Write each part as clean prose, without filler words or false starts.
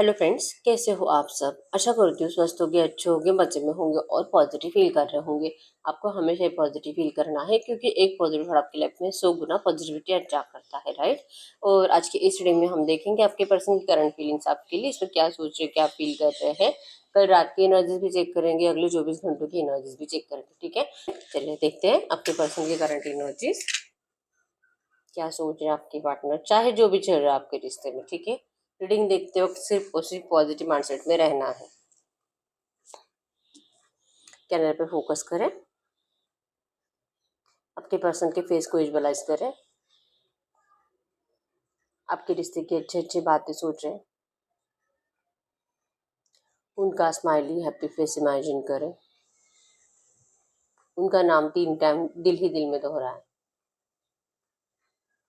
Hello friends, कैसे हो आप सब। आशा करती हूँ स्वस्थ होंगे, अच्छे होंगे, मजे में होंगे और पॉजिटिव फील कर रहे होंगे। आपको हमेशा पॉजिटिव फील करना है क्योंकि एक पॉजिटिव थॉट आपकी लाइफ में 100 गुना पॉजिटिविटी अट्रैक्ट करता है, राइट। और आज की इस रीडिंग में हम देखेंगे आपके पर्सन की करंट फीलिंग्स आपके लिए, इसमें क्या सोच रहे, क्या फील कर रहे हैं। कल रात की एनर्जीज भी चेक करेंगे, अगले 24 घंटों की एनर्जीज भी चेक करेंगे, ठीक है। चलिए देखते हैं आपके पर्सन की करंट एनर्जीज क्या सोच रहे हैं आपके पार्टनर, चाहे जो भी चल रहा है आपके रिश्ते में, ठीक है। रीडिंग देखते वक्त सिर्फ और सिर्फ पॉजिटिव माइंडसेट में रहना है। कैमरे पे फोकस करें, आपके पर्सन के फेस को विजुअलाइज करें, आपके रिश्ते की अच्छी अच्छी बातें सोच रहे हैं, उनका स्माइली हैप्पी फेस इमेजिन करें, उनका नाम 3 टाइम दिल ही दिल में दोहराएं,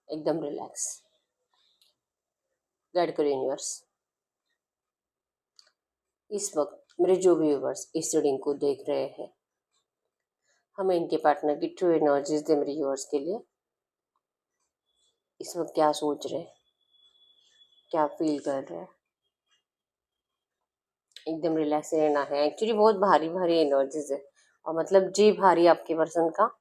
एकदम रिलैक्स। गाइड करो यूनिवर्स। इस वक्त मेरे जो भी व्यूवर्स इस रीडिंग को देख रहे हैं, हमें इनके पार्टनर की ट्रू एनर्जीज दे मेरे व्यूवर्स के लिए। इस वक्त क्या सोच रहे हैं, क्या फील कर रहे हैं, एकदम रिलैक्स रहना है। एक्चुअली बहुत भारी भारी एनर्जीज है और मतलब जी भारी आपके पर्सन का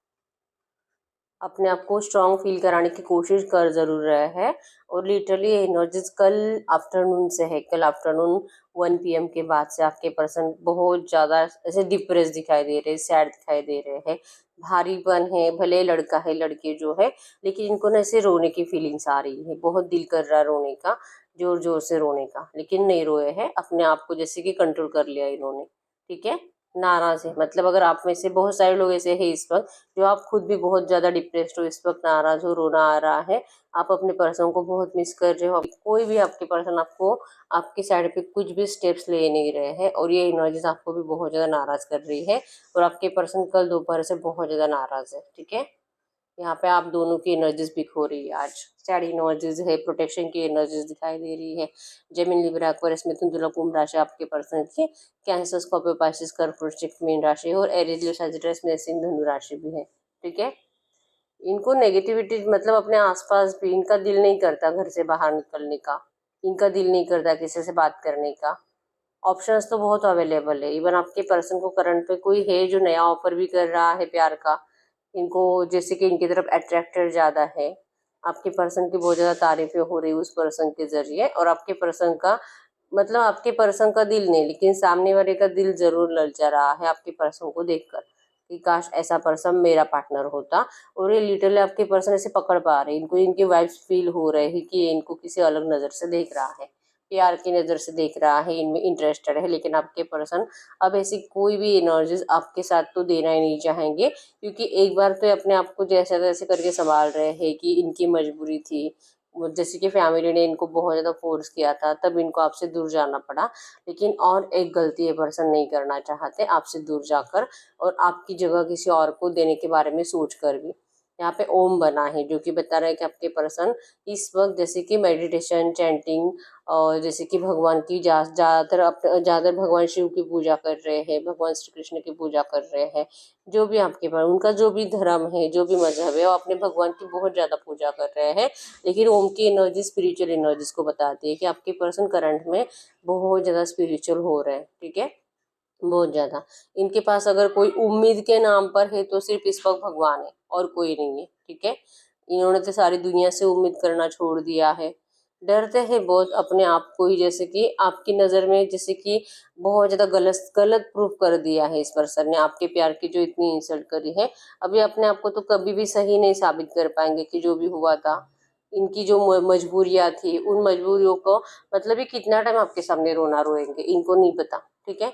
अपने आप को स्ट्रांग फील कराने की कोशिश कर ज़रूर रहा है। और लिटरली एनर्जीज कल आफ्टरनून से है, कल आफ्टरनून 1 PM के बाद से आपके पर्सन बहुत ज़्यादा ऐसे डिप्रेस दिखाई दे रहे हैं, सैड दिखाई दे रहे हैं, भारीपन है। भले लड़का है लड़की जो है, लेकिन इनको ना ऐसे रोने की फीलिंग्स आ रही है, बहुत दिल कर रहा है रोने का, जोर जोर से रोने का, लेकिन नहीं रोए हैं, अपने आप को जैसे कि कंट्रोल कर लिया इन्होंने, ठीक है। नाराज है, मतलब अगर आप में से बहुत सारे लोग ऐसे हैं इस वक्त जो आप खुद भी बहुत ज़्यादा डिप्रेस्ड हो, इस वक्त नाराज हो, रोना आ रहा है, आप अपने पर्सन को बहुत मिस कर रहे हो, कोई भी आपके पर्सन आपको आपके साइड पे कुछ भी स्टेप्स ले नहीं रहे हैं और ये एनर्जीज आपको भी बहुत ज़्यादा नाराज कर रही है। और आपके पर्सन कल दोपहर से बहुत ज़्यादा नाराज है, ठीक है। यहाँ पे आप दोनों की एनर्जीज पिक हो रही है आज। सैड एनर्जीज है, प्रोटेक्शन की एनर्जीज दिखाई दे रही है। जेमिनी लिब्रा एक्वेरियस मिथुन तुला कुंभ राशि आपके पर्सन की, कैंसर स्कॉर्पियो पाइसेस कर्क वृश्चिक मीन राशि और एरीज लियो सैजिटेरियस मेष सिंह धनु राशि भी है, ठीक है। इनको नेगेटिविटी मतलब अपने आसपास भी इनका दिल नहीं करता घर से बाहर निकलने का, इनका दिल नहीं करता किसी से बात करने का। ऑप्शंस तो बहुत अवेलेबल है, इवन आपके पर्सन को करंट पे कोई है जो नया ऑफर भी कर रहा है प्यार का, इनको जैसे कि इनकी तरफ अट्रैक्टर ज़्यादा है। आपके पर्सन की बहुत ज़्यादा तारीफें हो रही है उस पर्सन के जरिए, और आपके पर्सन का मतलब आपके पर्सन का दिल नहीं, लेकिन सामने वाले का दिल जरूर ललचा रहा है आपके पर्सन को देखकर कि काश ऐसा पर्सन मेरा पार्टनर होता। और ये लिटरली आपके पर्सन ऐसे पकड़ पा रहे हैं, इनको इनके वाइब्स फील हो रहे हैं कि ये इनको किसी अलग नज़र से देख रहा है, प्यार की नज़र से देख रहा है, इनमें इंटरेस्टेड है। लेकिन आपके पर्सन अब ऐसी कोई भी एनर्जीज आपके साथ तो देना ही नहीं चाहेंगे, क्योंकि एक बार तो ये अपने आप को जैसे तैसे करके संभाल रहे हैं कि इनकी मजबूरी थी, जैसे कि फैमिली ने इनको बहुत ज़्यादा फोर्स किया था तब इनको आपसे दूर जाना पड़ा। लेकिन और एक गलती ये पर्सन नहीं करना चाहते आपसे दूर जाकर, और आपकी जगह किसी और को देने के बारे में सोच कर भी। यहाँ पे ओम बना है जो कि बता रहा है कि आपके पर्सन इस वक्त जैसे कि मेडिटेशन, चैंटिंग और जैसे कि भगवान की ज़्यादातर भगवान शिव की पूजा कर रहे हैं, भगवान श्री कृष्ण की पूजा कर रहे हैं। जो भी आपके पास उनका जो भी धर्म है, जो भी मजहब है, वो अपने भगवान की बहुत ज़्यादा पूजा कर रहे हैं। लेकिन ओम की एनर्जी स्पिरिचुअल एनर्जीज को बताती है कि आपके पर्सन करंट में बहुत ज़्यादा स्पिरिचुअल हो रहे हैं, ठीक है, बहुत ज़्यादा। इनके पास अगर कोई उम्मीद के नाम पर है तो सिर्फ इस वक्त भगवान है और कोई नहीं है, ठीक है। इन्होंने तो सारी दुनिया से उम्मीद करना छोड़ दिया है, डरते हैं बहुत अपने आप को ही, जैसे कि आपकी नज़र में जैसे कि बहुत ज़्यादा गलत गलत प्रूफ कर दिया है इस पर्सन ने, आपके प्यार की जो इतनी इंसल्ट करी है। अभी अपने आप को तो कभी भी सही नहीं साबित कर पाएंगे कि जो भी हुआ था, इनकी जो मजबूरियां थी उन मजबूरियों को, मतलब ये कितना टाइम आपके सामने रोना रोएंगे इनको नहीं पता, ठीक है।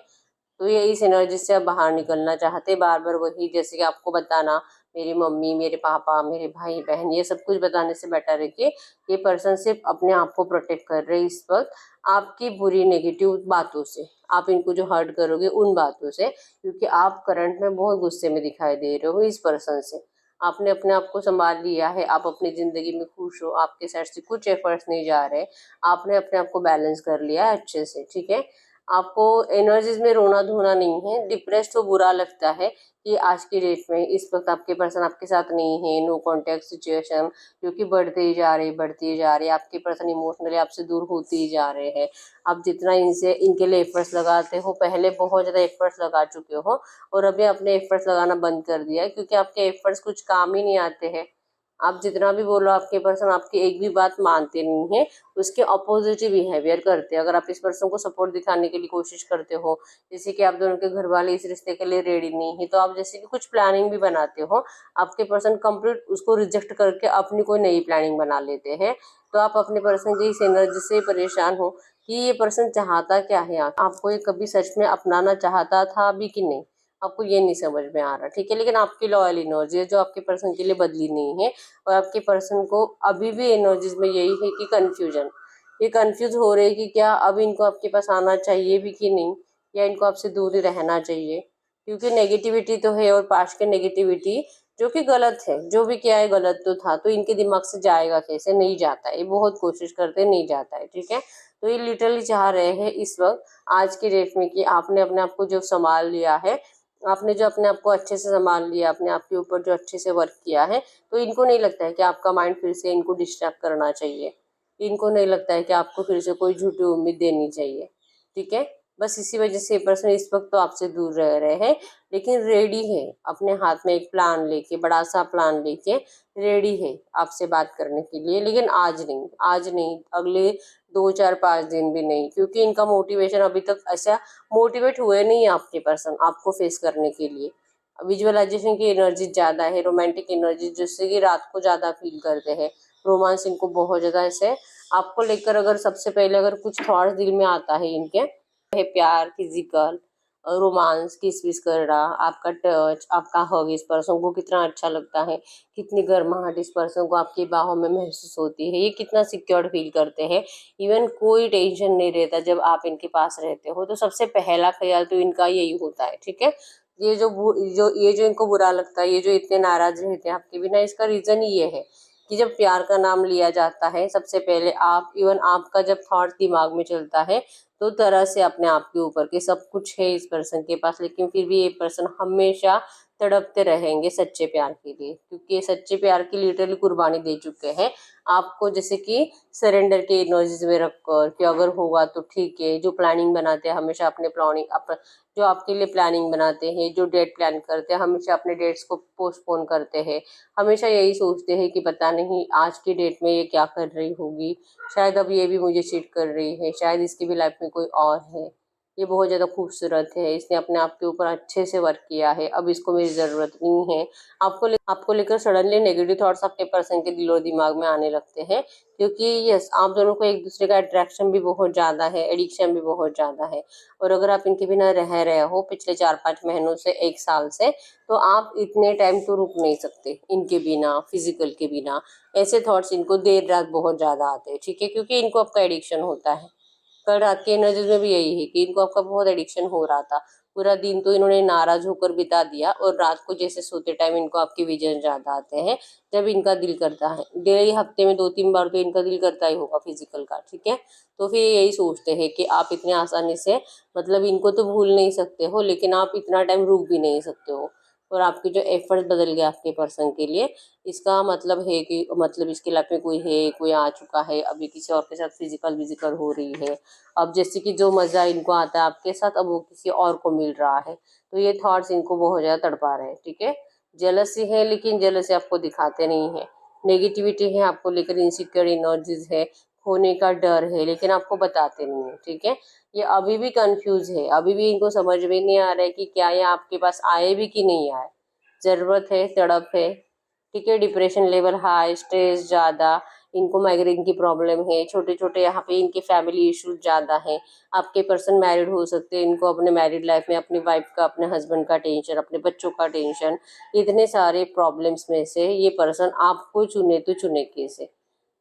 तो ये इस एनर्जी से अब बाहर निकलना चाहते, बार बार वही जैसे कि आपको बताना मेरी मम्मी, मेरे पापा, मेरे भाई बहन, ये सब कुछ बताने से बेटर है कि ये पर्सन सिर्फ अपने आप को प्रोटेक्ट कर रहे हैं इस वक्त आपकी बुरी नेगेटिव बातों से। आप इनको जो हर्ट करोगे उन बातों से, क्योंकि आप करंट में बहुत गुस्से में दिखाई दे रहे हो इस पर्सन से। आपने अपने आप को संभाल लिया है, आप अपनी जिंदगी में खुश हो, आपके साइड से कुछ एफर्ट्स नहीं जा रहे, आपने अपने आप को बैलेंस कर लिया है अच्छे से, ठीक है। आपको एनर्जीज में रोना धोना नहीं है, डिप्रेस तो बुरा लगता है कि आज की डेट में इस वक्त आपके पर्सन आपके साथ नहीं है, नो कॉन्टेक्ट सिचुएशन जो कि बढ़ती ही जा रही है, आपके पर्सन इमोशनली आपसे दूर होते ही जा रहे हैं। आप जितना इनसे इनके लिए एफर्ट्स लगाते हो, पहले बहुत ज़्यादा एफर्ट्स लगा चुके हो और अभी आपने एफर्ट्स लगाना बंद कर दिया है क्योंकि आपके एफर्ट्स कुछ काम ही नहीं आते हैं। आप जितना भी बोलो आपके पर्सन आपकी एक भी बात मानते नहीं है, उसके अपोजिट ही बिहेवियर करते हैं। अगर आप इस पर्सन को सपोर्ट दिखाने के लिए कोशिश करते हो, जैसे कि आप दोनों के घर वाले इस रिश्ते के लिए रेडी नहीं है, तो आप जैसे कि कुछ प्लानिंग भी बनाते हो, आपके पर्सन कंप्लीट उसको रिजेक्ट करके अपनी कोई नई प्लानिंग बना लेते हैं। तो आप अपने पर्सन की इस एनर्जी से परेशान हो कि ये पर्सन चाहता क्या है, आपको ये कभी सच में अपनाना चाहता था अभी कि नहीं, आपको ये नहीं समझ में आ रहा, ठीक है। लेकिन आपकी लॉयल एनर्जी है जो आपके पर्सन के लिए बदली नहीं है और आपके पर्सन को अभी भी एनर्जीज में यही है कि कंफ्यूजन, ये कंफ्यूज हो रहे कि क्या अब इनको आपके पास आना चाहिए भी कि नहीं, या इनको आपसे दूर ही रहना चाहिए, क्योंकि नेगेटिविटी तो है और पास्ट के नेगेटिविटी जो कि गलत है, जो भी किया है गलत तो था, तो इनके दिमाग से जाएगा कैसे, नहीं जाता है, ये बहुत कोशिश करते नहीं जाता है, ठीक है। तो ये लिटरली चाह रहे हैं इस वक्त आज की डेट में कि आपने अपने आप को जो संभाल लिया है, आपने जो अपने आप को अच्छे से संभाल लिया, अपने आप के ऊपर जो अच्छे से वर्क किया है, तो इनको नहीं लगता है कि आपका माइंड फिर से इनको डिस्ट्रैक्ट करना चाहिए, इनको नहीं लगता है कि आपको फिर से कोई झूठी उम्मीद देनी चाहिए, ठीक है। बस इसी वजह से ये पर्सन इस वक्त तो आपसे दूर रह रहे हैं, लेकिन रेडी है अपने हाथ में एक प्लान लेके, बड़ा सा प्लान लेके रेडी है आपसे बात करने के लिए, लेकिन आज नहीं, आज नहीं, अगले 2 4 5 दिन भी नहीं, क्योंकि इनका मोटिवेशन अभी तक ऐसा मोटिवेट हुए नहीं आपके पर्सन आपको फेस करने के लिए। विजुअलाइजेशन की एनर्जी ज़्यादा है, रोमांटिक एनर्जी जिससे कि रात को ज़्यादा फील करते हैं, रोमांस इनको बहुत ज़्यादा ऐसे आपको लेकर, अगर सबसे पहले अगर कुछ थॉट्स दिल में आता है इनके, है प्यार, फिजिकल रोमांस, किस विस करना, आपका टच, आपका हग, इस पर्सन को कितना अच्छा लगता है, कितनी गर्माहट इस पर्सन को आपकी बाहों में महसूस होती है, ये कितना सिक्योर फील करते हैं, इवन कोई टेंशन नहीं रहता जब आप इनके पास रहते हो, तो सबसे पहला ख्याल तो इनका यही होता है, ठीक है। ये जो इनको बुरा लगता है, ये जो इतने नाराज रहते हैं आपके बिना, इसका रीजन ये है कि जब प्यार का नाम लिया जाता है, सबसे पहले आप, इवन आपका जब थॉट दिमाग में चलता है, तो तरह से अपने आप के ऊपर के सब कुछ है इस पर्सन के पास, लेकिन फिर भी ये पर्सन हमेशा तड़पते रहेंगे सच्चे प्यार के लिए, क्योंकि ये सच्चे प्यार की लिटरली कुर्बानी दे चुके हैं आपको, जैसे कि सरेंडर के एनर्जीज में रखकर कि अगर होगा तो ठीक है, जो प्लानिंग बनाते हैं हमेशा अपने प्लानिंग, जो आपके लिए प्लानिंग बनाते हैं, जो डेट प्लान करते हैं, हमेशा अपने डेट्स को पोस्टपोन करते हैं, हमेशा यही सोचते हैं कि पता नहीं आज की डेट में ये क्या कर रही होगी, शायद अब ये भी मुझे चीट कर रही है, शायद इसकी भी लाइफ में कोई और है, ये बहुत ज़्यादा खूबसूरत है, इसने अपने आप के ऊपर अच्छे से वर्क किया है, अब इसको मेरी ज़रूरत नहीं है। आपको लेकर सडनली नेगेटिव थॉट्स आपके पर्सन के दिल और दिमाग में आने लगते हैं, क्योंकि यस, आप दोनों को एक दूसरे का अट्रैक्शन भी बहुत ज़्यादा है, एडिक्शन भी बहुत ज़्यादा है, और अगर आप इनके बिना रह रहे हो पिछले 4 5 महीनों से, 1 साल से, तो आप इतने टाइम तो रुक नहीं सकते इनके बिना, फिजिकल के बिना। ऐसे थॉट्स इनको देर रात बहुत ज़्यादा आते हैं, ठीक है, क्योंकि इनको आपका एडिक्शन होता है। कल रात के एनर्जीज में भी यही है कि इनको आपका बहुत एडिक्शन हो रहा था, पूरा दिन तो इन्होंने नाराज होकर बिता दिया, और रात को जैसे सोते टाइम इनको आपके विजन ज्यादा आते हैं, जब इनका दिल करता है, डेली हफ्ते में 2 3 बार तो इनका दिल करता ही होगा फिजिकल का, ठीक है। तो फिर यही सोचते हैं कि आप इतने आसानी से, मतलब इनको तो भूल नहीं सकते हो, लेकिन आप इतना टाइम रुक भी नहीं सकते हो, और आपके जो एफर्ट्स बदल गए आपके पर्सन के लिए, इसका मतलब है कि मतलब इसकी लाइफ में कोई है, कोई आ चुका है, अभी किसी और के साथ फिजिकल विजिकल हो रही है, अब जैसे कि जो मज़ा इनको आता है आपके साथ, अब वो किसी और को मिल रहा है, तो ये थॉट्स इनको बहुत ज़्यादा तड़पा रहे हैं, ठीक है। जेलसी है, लेकिन जेलसी आपको दिखाते नहीं है, नेगेटिविटी है आपको लेकर, इनसिक्योर एनर्जीज है, खोने का डर है, लेकिन आपको बताते नहीं है, ठीक है। ये अभी भी कंफ्यूज है, अभी भी इनको समझ में नहीं आ रहा है कि क्या ये आपके पास आए भी कि नहीं आए, ज़रूरत है, तड़प है, ठीक है। डिप्रेशन लेवल हाई, स्ट्रेस ज़्यादा, इनको माइग्रेन की प्रॉब्लम है, छोटे छोटे यहाँ पे इनके फैमिली इश्यूज ज़्यादा हैं, आपके पर्सन मैरिड हो सकते हैं, इनको अपने मैरिड लाइफ में अपनी वाइफ का, अपने हस्बैंड का टेंशन, अपने बच्चों का टेंशन, इतने सारे प्रॉब्लम्स में से ये पर्सन आपको चुने तो चुने कैसे,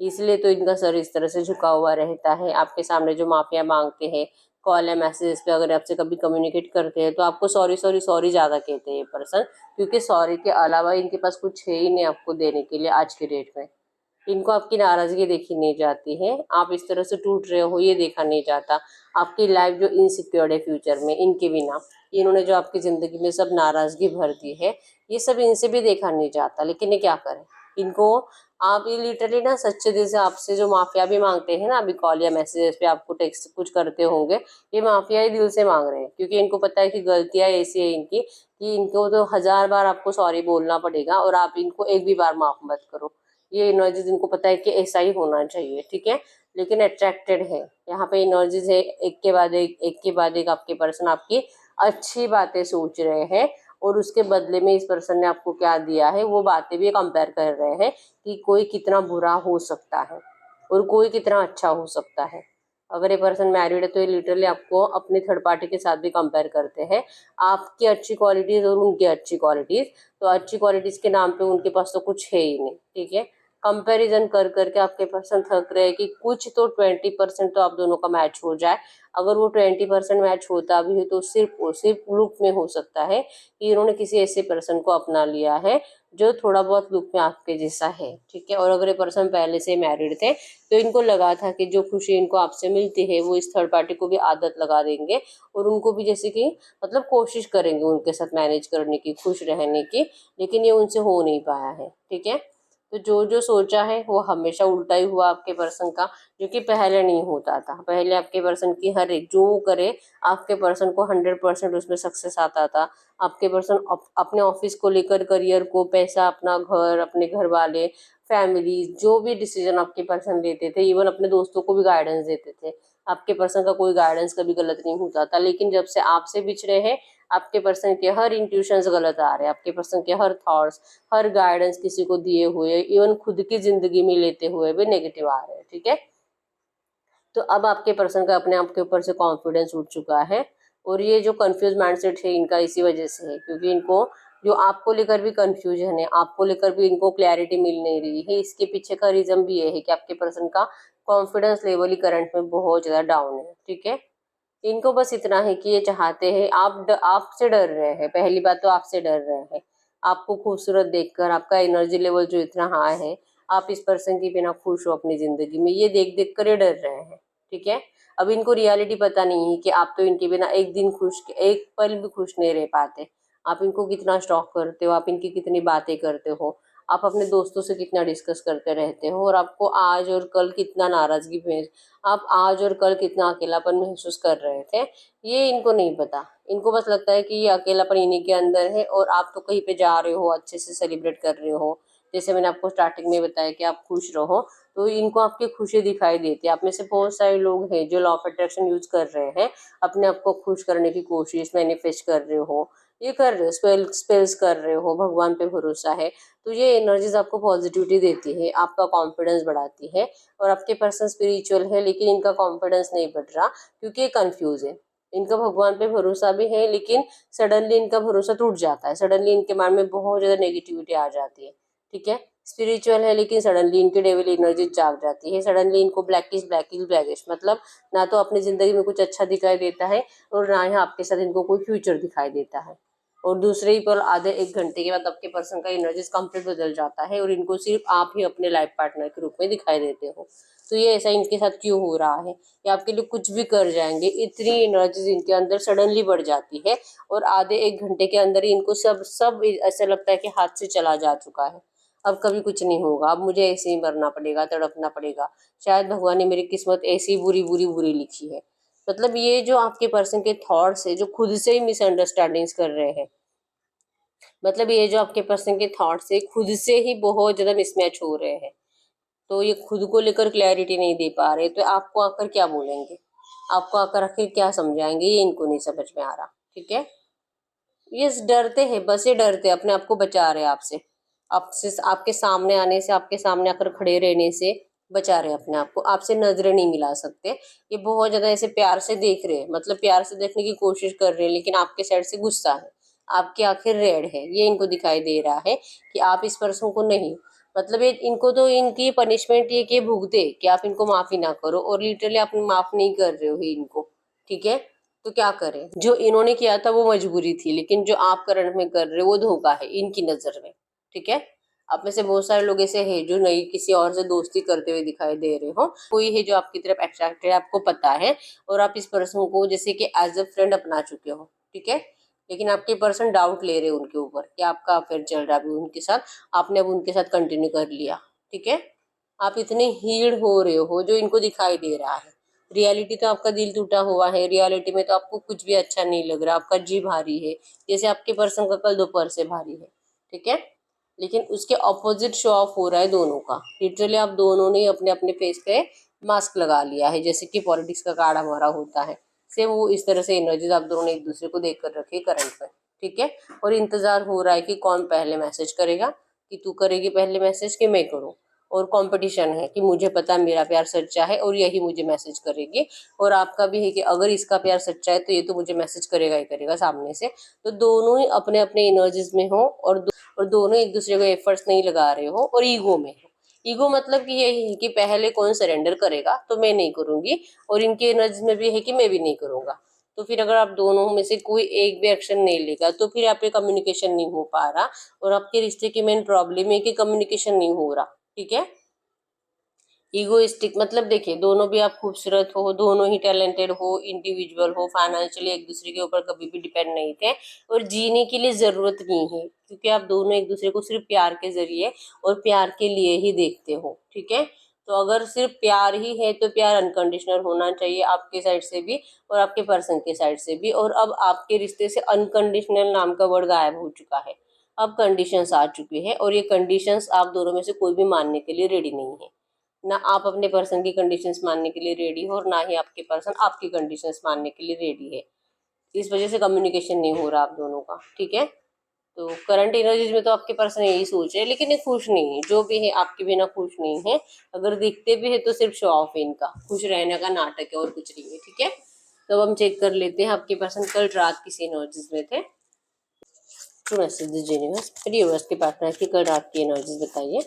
इसलिए तो इनका सर इस तरह से झुका हुआ रहता है, आपके सामने जो माफिया मांगते हैं, कॉल या मैसेज पे अगर आपसे कभी कम्युनिकेट करते हैं, तो आपको सॉरी सॉरी सॉरी ज़्यादा कहते हैं ये पर्सन, क्योंकि सॉरी के अलावा इनके पास कुछ है ही नहीं आपको देने के लिए आज के डेट में, इनको आपकी नाराजगी देखी नहीं जाती है, आप इस तरह से टूट रहे हो ये देखा नहीं जाता। आपकी लाइफ जो इनसिक्योर है फ्यूचर में इनके बिना, इन्होंने जो आपकी जिंदगी में सब नाराजगी भर दी है, ये सब इनसे भी देखा नहीं जाता। लेकिन ये क्या करें, इनको आप ये लिटरली ना सच्चे दिल से आपसे जो माफिया भी मांगते हैं ना, अभी कॉल या मैसेजेस पे आपको टेक्स्ट कुछ करते होंगे, ये माफिया ही दिल से मांग रहे हैं, क्योंकि इनको पता है कि गलतियां ऐसी है इनकी कि इनको तो 1000 बार आपको सॉरी बोलना पड़ेगा और आप इनको एक भी बार माफ मत करो। ये एनर्जीज इनको पता है कि ऐसा ही होना चाहिए, ठीक है। लेकिन अट्रैक्टेड है, यहाँ पे एनर्जीज है, एक के बाद एक आपके पर्सन आपकी अच्छी बातें सोच रहे हैं, और उसके बदले में इस पर्सन ने आपको क्या दिया है वो बातें भी कंपेयर कर रहे हैं कि कोई कितना बुरा हो सकता है और कोई कितना अच्छा हो सकता है। अगर ये पर्सन मैरिड है तो ये लिटरली आपको अपनी थर्ड पार्टी के साथ भी कंपेयर करते हैं, आपकी अच्छी क्वालिटीज और उनकी अच्छी क्वालिटीज। तो अच्छी क्वालिटीज के नाम पे उनके पास तो कुछ है ही नहीं, ठीक है। कंपैरिजन कर करके आपके पर्सन थक रहे हैं कि कुछ तो 20% तो आप दोनों का मैच हो जाए। अगर वो 20% मैच होता भी है तो सिर्फ और सिर्फ लुक में हो सकता है कि इन्होंने किसी ऐसे पर्सन को अपना लिया है जो थोड़ा बहुत लुक में आपके जैसा है, ठीक है। और अगर ये पर्सन पहले से मैरिड थे तो इनको लगा था कि जो खुशी इनको आपसे मिलती है वो इस थर्ड पार्टी को भी आदत लगा देंगे, और उनको भी जैसे कि मतलब कोशिश करेंगे उनके साथ मैनेज करने की, खुश रहने की। लेकिन ये उनसे हो नहीं पाया है, ठीक है। तो जो जो सोचा है वो हमेशा उल्टा ही हुआ आपके पर्सन का, जो कि पहले नहीं होता था। पहले आपके पर्सन की हर एक जो करे आपके पर्सन को 100% उसमें सक्सेस आता था। आपके पर्सन अपने ऑफिस को लेकर, करियर को, पैसा, अपना घर, अपने घर वाले, फैमिली, जो भी डिसीजन आपके पर्सन लेते थे, इवन अपने दोस्तों को भी गाइडेंस देते थे। आपके पर्सन का कोई गाइडेंस कभी गलत नहीं होता था। लेकिन जब से आपसे बिछड़े हैं, आपके पर्सन के हर इंट्यूशंस गलत आ रहे हैं, आपके पर्सन के हर थॉट्स, हर गाइडेंस किसी को दिए हुए, इवन खुद की जिंदगी में लेते हुए भी नेगेटिव आ रहे हैं, ठीक है। तो अब आपके पर्सन का अपने आप के ऊपर से कॉन्फिडेंस उठ चुका है, और ये जो कंफ्यूज माइंडसेट है इनका इसी वजह से है, क्योंकि इनको जो आपको लेकर भी कंफ्यूजन है, आपको लेकर भी इनको क्लैरिटी मिल नहीं रही है। इसके पीछे का रीजन भी ये है कि आपके पर्सन का कॉन्फिडेंस लेवल ही करंट में बहुत ज्यादा डाउन है, ठीक है। इनको बस इतना है कि ये चाहते हैं, आपसे डर रहे हैं, पहली बात तो आपसे डर रहे हैं। आपको खूबसूरत देखकर आपका एनर्जी लेवल जो इतना हाई है, आप इस पर्सन के बिना खुश हो अपनी जिंदगी में, ये देख देख कर ये डर रहे हैं, ठीक है। अब इनको रियलिटी पता नहीं है कि आप तो इनके बिना एक दिन खुश, एक पल भी खुश नहीं रह पाते। आप इनको कितना स्टॉक करते हो, आप इनकी कितनी बातें करते हो, आप अपने दोस्तों से कितना डिस्कस करते रहते हो, और आपको आज और कल कितना नाराजगी में, आप आज और कल कितना अकेलापन महसूस कर रहे थे, ये इनको नहीं पता। इनको बस लगता है कि ये अकेलापन इन्हीं के अंदर है, और आप तो कहीं पे जा रहे हो, अच्छे से सेलिब्रेट कर रहे हो, जैसे मैंने आपको स्टार्टिंग में बताया कि आप खुश रहो, तो इनको आपकी खुशी दिखाई देती है। आप में से बहुत सारे लोग हैं जो लॉ ऑफ अट्रैक्शन यूज कर रहे हैं, अपने आप को खुश करने की कोशिश, मैनिफेस्ट कर रहे हो, ये कर रहे हो, स्पेल्स कर रहे हो, भगवान पे भरोसा है। तो ये एनर्जीज आपको पॉजिटिविटी देती है, आपका कॉन्फिडेंस बढ़ाती है। और आपके पर्सन स्पिरिचुअल है लेकिन इनका कॉन्फिडेंस नहीं बढ़ रहा, क्योंकि ये कंफ्यूज है। इनका भगवान पे भरोसा भी है, लेकिन सडनली इनका भरोसा टूट जाता है, सडनली इनके माइंड में बहुत ज्यादा नेगेटिविटी आ जाती है, ठीक है। स्पिरिचुअल है लेकिन सडनली इनकी डेविल एनर्जी जाग जाती है, सडनली इनको ब्लैकिश मतलब ना तो अपनी जिंदगी में कुछ अच्छा दिखाई देता है, और ना ही आपके साथ इनको कोई फ्यूचर दिखाई देता है। और दूसरे ही पल आधे 1 घंटे के बाद आपके पर्सन का एनर्जीज कंप्लीट बदल जाता है, और इनको सिर्फ आप ही अपने लाइफ पार्टनर के रूप में दिखाई देते हो। तो ये ऐसा इनके साथ क्यों हो रहा है, ये आपके लिए कुछ भी कर जाएंगे, इतनी एनर्जीज इनके अंदर सडनली बढ़ जाती है, और आधे 1 घंटे के अंदर ही इनको सब सब ऐसा लगता है कि हाथ से चला जा चुका है। अब कभी कुछ नहीं होगा, अब मुझे ऐसे ही मरना पड़ेगा, तड़पना पड़ेगा, शायद भगवान ने मेरी किस्मत ऐसी बुरी बुरी बुरी लिखी है। मतलब ये जो आपके पर्सन के थॉट्स है, जो खुद से ही मिसअंडरस्टैंडिंग्स कर रहे हैं, मतलब ये जो आपके पर्सन के थॉट्स है खुद से ही बहुत ज्यादा मिसमैच हो रहे हैं। तो ये खुद को लेकर क्लैरिटी नहीं दे पा रहे, तो आपको आकर क्या बोलेंगे, आपको आकर आखिर क्या समझाएंगे, ये इनको नहीं समझ में आ रहा, ठीक है। ये डरते हैं, बस ये डरते हैं, अपने आप को बचा रहे हैं आपसे, आपसे आपके सामने आने से, आपके सामने आकर खड़े रहने से बचा रहे हैं अपने आप को, आपसे नजरें नहीं मिला सकते। ये बहुत ज्यादा ऐसे प्यार से देख रहे हैं, मतलब प्यार से देखने की कोशिश कर रहे हैं, लेकिन आपके साइड से गुस्सा है, आपकी आंखें रेड है, ये इनको दिखाई दे रहा है कि आप इस पर्सन को नहीं, मतलब ये इनको तो इनकी पनिशमेंट ये कि भुगते कि आप इनको माफी ना करो, और लिटरली आप माफ नहीं कर रहे हो इनको, ठीक है। तो क्या करें, जो इन्होंने किया था वो मजबूरी थी, लेकिन जो आप करंट में कर रहे हो वो धोखा है इनकी नजर में, ठीक है। आप में से बहुत सारे लोग ऐसे हैं जो नई किसी और से दोस्ती करते हुए दिखाई दे रहे हो, कोई है जो आपकी तरफ अट्रैक्टेड है, आपको पता है, और आप इस पर्सन को जैसे कि एज अ फ्रेंड अपना चुके हो, ठीक है। लेकिन आपके पर्सन डाउट ले रहे हैं उनके ऊपर कि आपका अफेयर चल रहा है अभी उनके साथ, आपने अब उनके साथ कंटिन्यू कर लिया, ठीक है। आप इतने हीड़ हो रहे हो जो इनको दिखाई दे रहा है। रियलिटी तो आपका दिल टूटा हुआ है, रियलिटी में तो आपको कुछ भी अच्छा नहीं लग रहा, आपका जी भारी है, जैसे आपके पर्सन का कल दोपहर से भारी है, ठीक है। लेकिन उसके ऑपोजिट शो ऑफ हो रहा है दोनों का, लिटरली आप दोनों ने अपने अपने फेस पे मास्क लगा लिया है, जैसे कि पॉलिटिक्स का काड़ा मारा होता है, सेम वो इस तरह से एनर्जीज आप दोनों ने एक दूसरे को देख कर रखी है करंट में, ठीक है। और इंतजार हो रहा है कि कौन पहले मैसेज करेगा, कि तू करेगी पहले मैसेज कि मैं करूँ। और कंपटीशन है कि मुझे पता मेरा प्यार सच्चा है और यही मुझे मैसेज करेगी, और आपका भी है कि अगर इसका प्यार सच्चा है तो ये तो मुझे मैसेज करेगा ही करेगा सामने से। तो दोनों ही अपने अपने एनर्जीज में हो, और दोनों एक दूसरे को एफर्ट्स नहीं लगा रहे हो, और ईगो में हो। ईगो मतलब कि यही है कि पहले कौन सरेंडर करेगा तो मैं नहीं करूंगी, और इनके एनर्जीज में भी है कि मैं भी नहीं करूंगा। तो फिर अगर आप दोनों में से कोई एक भी एक्शन नहीं लेगा तो फिर आप पे कम्युनिकेशन नहीं हो पा रहा, और आपके रिश्ते की मेन प्रॉब्लम है कि कम्युनिकेशन नहीं हो रहा, ठीक है। ईगोइस्टिक मतलब देखिए, दोनों भी आप खूबसूरत हो, दोनों ही टैलेंटेड हो, इंडिविजुअल हो, फाइनेंशियली एक दूसरे के ऊपर कभी भी डिपेंड नहीं थे, और जीने के लिए जरूरत नहीं है, क्योंकि आप दोनों एक दूसरे को सिर्फ प्यार के जरिए और प्यार के लिए ही देखते हो, ठीक है। तो अगर सिर्फ प्यार ही है तो प्यार अनकंडीशनल होना चाहिए आपके साइड से भी और आपके पर्सन के साइड से भी, और अब आपके रिश्ते से अनकंडीशनल नाम का वर्ड गायब हो चुका है। अब कंडीशंस आ चुकी है, और ये कंडीशंस आप दोनों में से कोई भी मानने के लिए रेडी नहीं है। ना आप अपने पर्सन की कंडीशंस मानने के लिए रेडी हो, और ना ही आपके पर्सन आपकी कंडीशंस मानने के लिए रेडी है। इस वजह से कम्युनिकेशन नहीं हो रहा आप दोनों का, ठीक है। तो करंट एनर्जीज में तो आपके पर्सन यही सोच है, लेकिन ये खुश नहीं है, जो भी है आपके बिना खुश नहीं है। अगर दिखते भी है तो सिर्फ शो ऑफ है इनका, खुश रहने का नाटक है और कुछ नहीं है, ठीक है। तो अब हम चेक कर लेते हैं आपके पर्सन कल रात किसी एनर्जीज में थे। ट्रू मैसेज दीजिए यूनिवर्स, यूनिवर्स के पार्टनर की कल रात की एनर्जीज बताइए।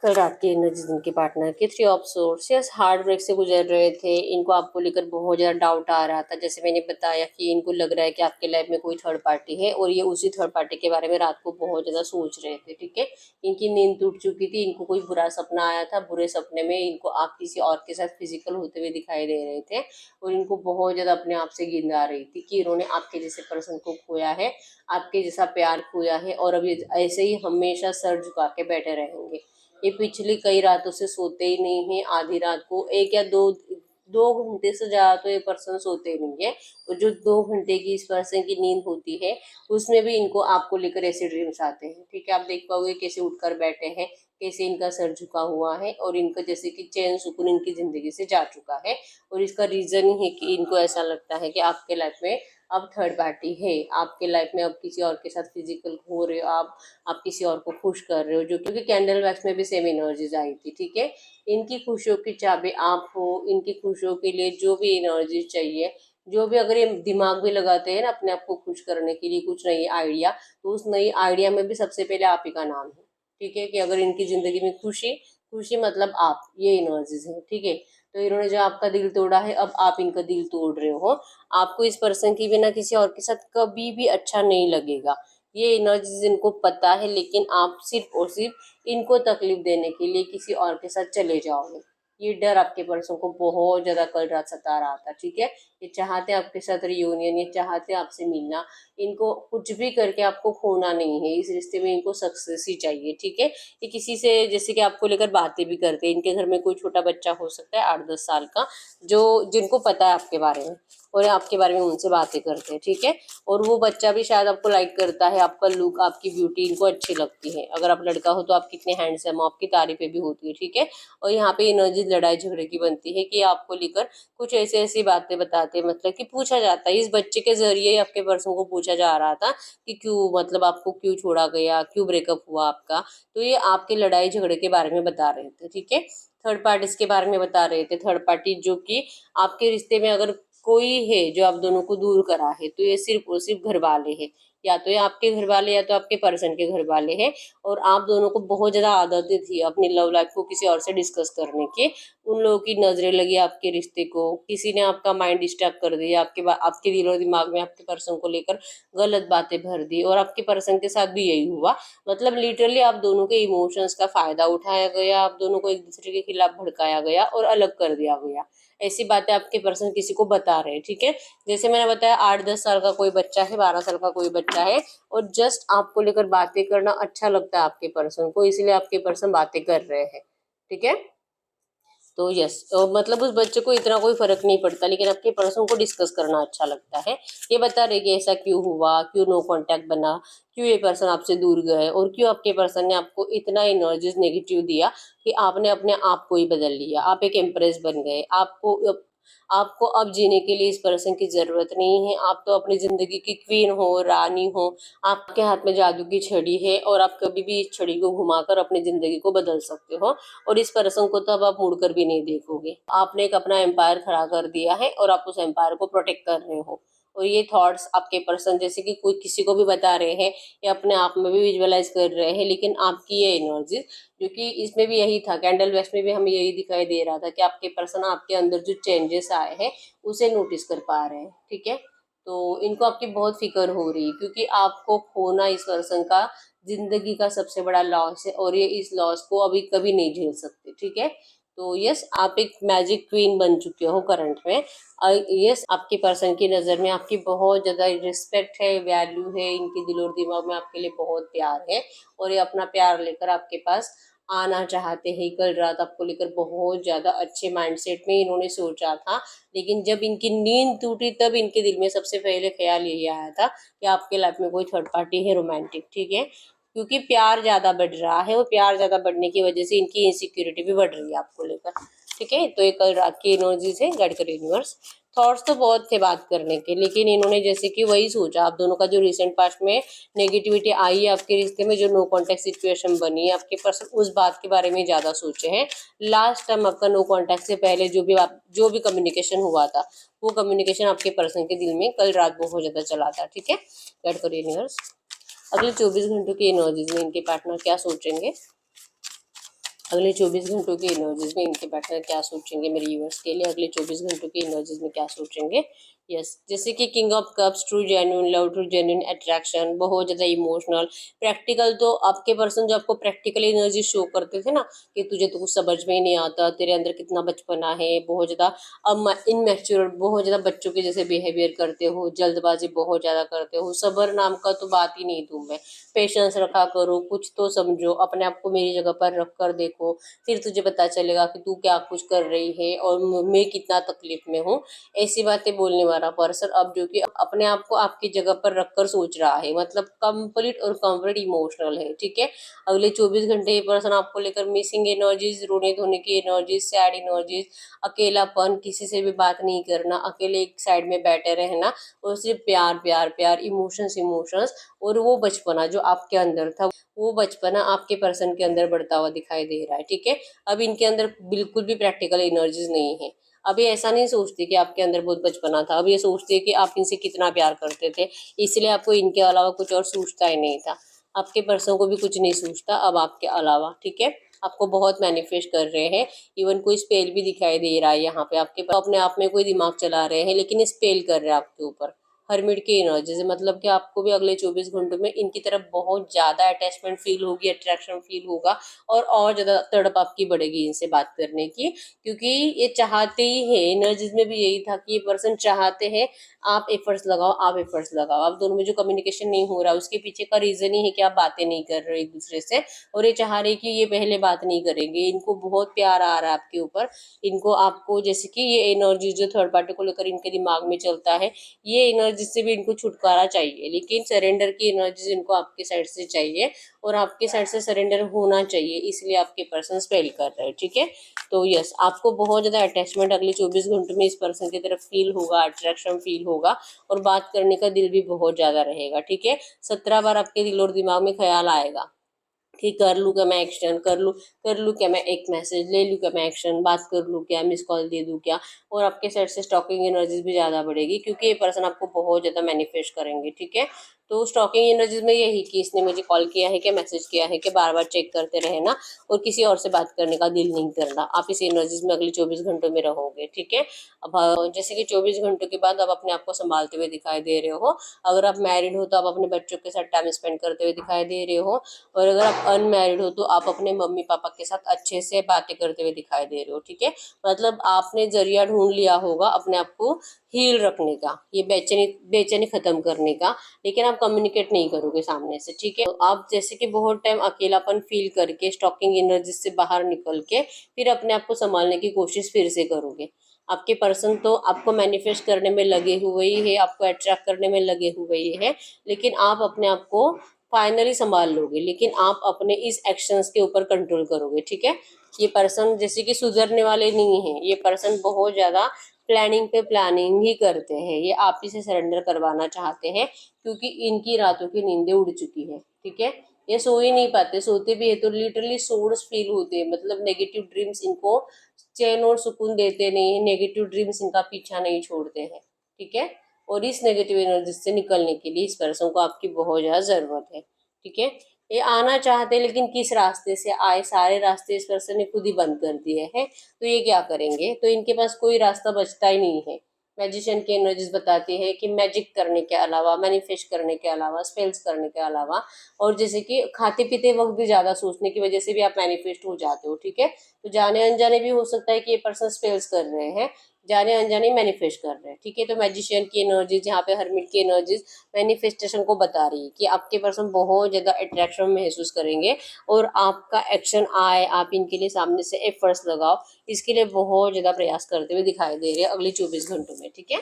कल रात की एनर्जी इनके पार्टनर की 3 of source, yes heart break से गुजर रहे थे, इनको आपको लेकर बहुत ज़्यादा डाउट आ रहा था। जैसे मैंने बताया कि इनको लग रहा है कि आपके लाइफ में कोई थर्ड पार्टी है, और ये उसी थर्ड पार्टी के बारे में रात को बहुत ज़्यादा सोच रहे थे, ठीक है। इनकी नींद टूट चुकी थी, इनको कोई बुरा सपना आया था, बुरे सपने में इनको आप किसी और के साथ फिजिकल होते हुए दिखाई दे रहे थे, और इनको बहुत ज़्यादा अपने आप से गिंद आ रही थी कि इन्होंने आपके जैसे पर्सन को खोया है, आपके जैसा प्यार खोया है, और अब ये ऐसे ही हमेशा सर झुका के बैठे रहेंगे। ये पिछली कई रातों से सोते ही नहीं है, आधी रात को 1 या 2 घंटे से ज़्यादा तो ये पर्सन सोते नहीं है, और जो 2 घंटे की इस पर्सन की नींद होती है उसमें भी इनको आपको लेकर ऐसे ड्रीम्स आते हैं, ठीक है। आप देख पाओगे कैसे उठकर बैठे हैं, कैसे इनका सर झुका हुआ है, और इनका जैसे कि चैन सुकून इनकी ज़िंदगी से जा चुका है। और इसका रीज़न ही है कि इनको ऐसा लगता है कि आपके लाइफ में अब थर्ड पार्टी है, आपके लाइफ में अब किसी और के साथ फिजिकल हो रहे हो आप किसी और को खुश कर रहे हो, जो क्योंकि कैंडल वैक्स में भी सेम एनर्जीज आई थी, ठीक है। इनकी खुशियों की चाबी आप हो, इनकी खुशियों के लिए जो भी एनर्जी चाहिए, जो भी अगर ये दिमाग भी लगाते हैं ना अपने आप को खुश करने के लिए कुछ नई आइडिया, तो उस नई आइडिया में भी सबसे पहले आप ही का नाम है, ठीक है। कि अगर इनकी जिंदगी में खुशी, खुशी मतलब आप, ये एनर्जीज है, ठीक है। तो इन्होंने जो आपका दिल तोड़ा है, अब आप इनका दिल तोड़ रहे हो। आपको इस पर्सन की बिना किसी और के साथ कभी भी अच्छा नहीं लगेगा, ये एनर्जीज इनको पता है, लेकिन आप सिर्फ और सिर्फ इनको तकलीफ देने के लिए किसी और के साथ चले जाओगे। ये डर आपके पर्सन को बहुत ज्यादा कल रात सता रहा था, ठीक है। ये चाहते हैं आपके साथ रियूनियन, ये चाहते हैं आपसे मिलना, इनको कुछ भी करके आपको खोना नहीं है, इस रिश्ते में इनको सक्सेस ही चाहिए, ठीक है। ये किसी से जैसे कि आपको लेकर बातें भी करते हैं, इनके घर में कोई छोटा बच्चा हो सकता है 8-10 साल का, जो जिनको पता है आपके बारे में, और आपके बारे में उनसे बातें करते हैं, ठीक है। और वो बच्चा भी शायद आपको लाइक करता है, आपका लुक, आपकी ब्यूटी इनको अच्छी लगती है। अगर आप लड़का हो तो आप कितने हैंडसम हो, आपकी तारीफें भी होती है, ठीक है। और यहाँ पे एनर्जी लड़ाई झगड़े की बनती है कि आपको लेकर कुछ ऐसी ऐसी बातें बताते हैं, मतलब कि पूछा जाता है, इस बच्चे के जरिए आपके पर्सन को पूछा जा रहा था कि क्यों, मतलब आपको क्यों छोड़ा गया, क्यों ब्रेकअप हुआ आपका। तो ये आपके लड़ाई झगड़े के बारे में बता रहे थे, ठीक है। थर्ड पार्टीज के बारे में बता रहे थे, थर्ड पार्टी जो कि आपके रिश्ते में अगर कोई है जो आप दोनों को दूर करा है, तो ये सिर्फ और सिर्फ घर वाले हैं। या तो ये आपके घर वाले या तो आपके पर्सन के घर वाले हैं, और आप दोनों को बहुत ज्यादा आदत थी अपनी लव लाइफ को किसी और से डिस्कस करने की। उन लोगों की नजरें लगी आपके रिश्ते को, किसी ने आपका माइंड डिस्टर्ब कर दिया, आपके दिल और दिमाग में आपके पर्सन को लेकर गलत बातें भर दी, और आपके पर्सन के साथ भी यही हुआ। मतलब लिटरली आप दोनों के इमोशंस का फायदा उठाया गया, आप दोनों को एक दूसरे के खिलाफ भड़काया गया और अलग कर दिया गया। ऐसी बातें आपके पर्सन किसी को बता रहे हैं, ठीक है। जैसे मैंने बताया 8-10 साल का कोई बच्चा है, 12 साल का कोई बच्चा है, और जस्ट आपको लेकर बातें करना अच्छा लगता है आपके पर्सन को, इसलिए आपके पर्सन बातें कर रहे हैं, ठीक है। तो यस, मतलब उस बच्चे को इतना कोई फर्क नहीं पड़ता, लेकिन आपके पर्सन को डिस्कस करना अच्छा लगता है। ये बता रहे कि ऐसा क्यों हुआ, क्यों नो कांटेक्ट बना, क्यों ये पर्सन आपसे दूर गए, और क्यों आपके पर्सन ने आपको इतना एनर्जीज नेगेटिव दिया कि आपने अपने आप को ही बदल लिया, आप एक एम्प्रेस बन गए। आपको अब जीने के लिए इस पर्सन की जरूरत नहीं है, आप तो अपनी जिंदगी की क्वीन हो, रानी हो। आपके हाथ में जादू की छड़ी है, और आप कभी भी इस छड़ी को घुमाकर अपनी जिंदगी को बदल सकते हो, और इस पर्सन को तो अब आप मुड़कर भी नहीं देखोगे। आपने एक अपना एम्पायर खड़ा कर दिया है, और आप उस एम्पायर को प्रोटेक्ट कर रहे हो। और ये थॉट्स आपके पर्सन जैसे कि कोई किसी को भी बता रहे हैं, या अपने आप में भी विजुअलाइज कर रहे हैं, लेकिन आपकी ये एनर्जी, क्योंकि इसमें भी यही था, कैंडल वेस्ट में भी हमें यही दिखाई दे रहा था कि आपके पर्सन आपके अंदर जो चेंजेस आए हैं उसे नोटिस कर पा रहे हैं, ठीक है। तो इनको आपकी बहुत फिक्र हो रही है, क्योंकि आपको खोना इस पर्सन का जिंदगी का सबसे बड़ा लॉस है, और ये इस लॉस को अभी कभी नहीं झेल सकते, ठीक है। तो यस, आप एक मैजिक क्वीन बन चुके हो करंट में। यस, आपके पर्सन की नज़र में आपकी बहुत ज़्यादा रिस्पेक्ट है, वैल्यू है, इनके दिल और दिमाग में आपके लिए बहुत प्यार है, और ये अपना प्यार लेकर आपके पास आना चाहते हैं। कल रात आपको लेकर बहुत ज़्यादा अच्छे माइंडसेट में इन्होंने सोचा था, लेकिन जब इनकी नींद टूटी तब इनके दिल में सबसे पहले ख्याल यही आया था कि आपके लाइफ में कोई थर्ड पार्टी है, रोमांटिक, ठीक है। क्योंकि प्यार ज्यादा बढ़ रहा है, और प्यार ज्यादा बढ़ने की वजह से इनकी इनसिक्योरिटी भी बढ़ रही है आपको लेकर, ठीक है। तो ये कल रात की एनर्जीज है, गाइड कर यूनिवर्स। थॉट्स तो बहुत थे बात करने के, लेकिन इन्होंने जैसे कि वही सोचा, आप दोनों का जो रिसेंट पास्ट में नेगेटिविटी आई है आपके रिश्ते में, जो नो कॉन्टेक्ट सिचुएशन बनी है, आपके पर्सन उस बात के बारे में ज्यादा सोचे हैं। लास्ट टाइम आपका नो कॉन्टेक्ट से पहले जो भी कम्युनिकेशन हुआ था, वो कम्युनिकेशन आपके पर्सन के दिल में कल रात बहुत ज्यादा चला था, ठीक है। गाइड कर यूनिवर्स, अगले 24 घंटों की एनर्जीज में इनके पार्टनर क्या सोचेंगे, अगले 24 घंटों की एनर्जीज में इनके पार्टनर क्या सोचेंगे मेरे व्यूअर्स के लिए, अगले 24 घंटों की एनर्जीज में क्या सोचेंगे। यस, जैसे कि king of cups, true genuine love, true genuine attraction, बहुत ज़्यादा इमोशनल, प्रैक्टिकल। तो आपके पर्सन जो आपको प्रैक्टिकल एनर्जी शो करते थे ना, कि तुझे तो कुछ समझ में ही नहीं आता, तेरे अंदर कितना बचपना है, बहुत ज़्यादा अब इनमेच्योर, बहुत ज़्यादा बच्चों के जैसे बिहेवियर करते हो, जल्दबाजी बहुत ज़्यादा करते हो, सब्र नाम का तो बात ही नहीं तुम में। पेशेंस रखा करो, कुछ तो समझो, अपने आप को मेरी जगह पर रख कर देखो, फिर तुझे पता चलेगा कि तू क्या कुछ कर रही है और मैं कितना तकलीफ में हूँ। ऐसी बातें बोलने वाला पर्सन अब जो कि अपने आप को आपकी जगह पर रखकर सोच रहा है, मतलब कंप्लीट और कंप्लीट इमोशनल है, ठीक है। अगले 24 घंटे ये पर्सन आपको लेकर मिसिंग एनर्जीज, रोने धोने की एनर्जीज, सैड एनर्जीज, अकेलापन, किसी से भी बात नहीं करना, अकेले एक साइड में बैठे रहना, और सिर्फ प्यार प्यार प्यार, इमोशंस इमोशंस, और वो बचपना जो आपके अंदर था, वो बचपना आपके पर्सन के अंदर बढ़ता हुआ दिखाई दे रहा है, ठीक है। अब इनके अंदर बिल्कुल भी प्रैक्टिकल एनर्जीज नहीं है। अब ये ऐसा नहीं सोचती कि आपके अंदर बहुत बचपना था, अब ये सोचती है कि आप इनसे कितना प्यार करते थे, इसलिए आपको इनके अलावा कुछ और सूझता ही नहीं था। आपके पर्सन को भी कुछ नहीं सूझता अब आपके अलावा, ठीक है। आपको बहुत मैनिफेस्ट कर रहे हैं, इवन कोई स्पेल भी दिखाई दे रहा है यहाँ पे आपके अपने आप में कोई दिमाग चला रहे हैं, लेकिन स्पेल कर रहे हैं आपके ऊपर। हरमिट की एनर्जी से मतलब कि आपको भी अगले 24 घंटों में इनकी तरफ बहुत ज्यादा अटैचमेंट फील होगी, अट्रैक्शन फील होगा, और ज्यादा तड़प आपकी बढ़ेगी इनसे बात करने की, क्योंकि ये चाहते ही है। एनर्जीज में भी यही था कि ये पर्सन चाहते हैं आप एफर्ट्स लगाओ, आप एफर्ट्स लगाओ। आप दोनों में जो कम्युनिकेशन नहीं हो रहा उसके पीछे का रीजन ही है कि आप बातें नहीं कर रहे एक दूसरे से, और ये चाह रहे कि ये पहले बात नहीं करेंगे। इनको बहुत प्यार आ रहा है आपके ऊपर, इनको आपको जैसे कि ये एनर्जी जो थर्ड पार्टी को लेकर इनके दिमाग में चलता है, ये एनर्जी से भी इनको छुटकारा चाहिए, लेकिन सरेंडर की एनर्जी इनको आपके साइड से चाहिए, और आपके साइड से सरेंडर होना चाहिए, इसलिए आपके पर्सन स्पेल कर रहे हैं, ठीक है। तो यस, आपको बहुत ज्यादा अटैचमेंट अगले 24 घंटों में इस पर्सन की तरफ फील होगा, अट्रैक्शन फील होगा, और बात करने का दिल भी बहुत ज्यादा रहेगा, ठीक है। 17 बार आपके दिल और दिमाग में ख्याल आएगा कि कर लूँ क्या मैं एक्शन, कर लूँ क्या मैं एक मैसेज, ले लूँ क्या मैं एक्शन, बात कर लूँ क्या, मिस कॉल दे दूँ क्या। और आपके साइड से स्टॉकिंग एनर्जीज भी ज़्यादा बढ़ेगी, क्योंकि ये पर्सन आपको बहुत ज़्यादा मैनिफेस्ट करेंगे, ठीक है। तो स्टॉकिंग एनर्जीज में यही कि इसने मुझे कॉल किया है कि मैसेज किया है कि बार बार चेक करते रहना और किसी और से बात करने का दिल नहीं करना, आप इस एनर्जीज में अगले 24 घंटों में रहोगे। ठीक है। अब जैसे कि 24 घंटों के बाद आप अपने आप को संभालते हुए दिखाई दे रहे हो। अगर आप मैरिड हो तो आप अपने बच्चों के साथ टाइम स्पेंड करते हुए दिखाई दे रहे हो, और अगर आप अनमैरिड हो तो आप अपने मम्मी पापा के साथ अच्छे से बातें करते हुए दिखाई दे रहे हो। ठीक है। मतलब आपने जरिया ढूंढ लिया होगा अपने आप को हील रखने का, ये बेचैनी बेचैनी खत्म करने का, लेकिन आप कम्युनिकेट नहीं करोगे सामने से। ठीक है। तो आप जैसे कि बहुत टाइम अकेलापन फील करके स्टॉकिंग एनर्जी से बाहर निकल के फिर अपने आप को संभालने की कोशिश फिर से करोगे। आपके पर्सन तो आपको मैनिफेस्ट करने में लगे हुए ही है, आपको अट्रैक्ट करने में लगे हुए ही है, लेकिन आप अपने आप को फाइनली संभाल लोगे, लेकिन आप अपने इस एक्शंस के ऊपर कंट्रोल करोगे। ठीक है। ये पर्सन जैसे कि सुधरने वाले नहीं है, ये पर्सन बहुत ज्यादा प्लानिंग पे प्लानिंग ही करते हैं, ये आप ही से सरेंडर करवाना चाहते हैं, क्योंकि इनकी रातों की नींदें उड़ चुकी है। ठीक है। ये सो ही नहीं पाते, सोते भी है तो लिटरली सोर्स फील होते हैं, मतलब नेगेटिव ड्रीम्स इनको चैन और सुकून देते नहीं है, नेगेटिव ड्रीम्स इनका पीछा नहीं छोड़ते हैं। ठीक है। और इस नेगेटिव एनर्जी से निकलने के लिए इस पर्सन को आपकी बहुत ज्यादा जरूरत है। ठीक है। ये आना चाहते हैं, लेकिन किस रास्ते से आए, सारे रास्ते इस पर्सन ने खुद ही बंद कर दिए हैं, तो ये क्या करेंगे, तो इनके पास कोई रास्ता बचता ही नहीं है। मैजिशियन की एनर्जीज बताती है कि मैजिक करने के अलावा, मैनिफेस्ट करने के अलावा, स्पेल्स करने के अलावा, और जैसे कि खाते पीते वक्त भी ज्यादा सोचने की वजह से भी आप मैनिफेस्ट हो जाते हो। ठीक है। तो जाने अनजाने भी हो सकता है कि ये पर्सन स्पेल्स कर रहे हैं, जाने अनजाने मैनिफेस्ट कर रहे हैं। ठीक है। तो मैजिशियन की एनर्जीज, यहाँ पे हर्मिट की एनर्जीज मैनिफेस्टेशन को बता रही है कि आपके पर्सन बहुत ज्यादा अट्रैक्शन महसूस करेंगे, और आपका एक्शन आए, आप इनके लिए सामने से एफर्ट्स लगाओ, इसके लिए बहुत ज्यादा प्रयास करते हुए दिखाई दे रहे हैं अगले 24 घंटों में। ठीक है।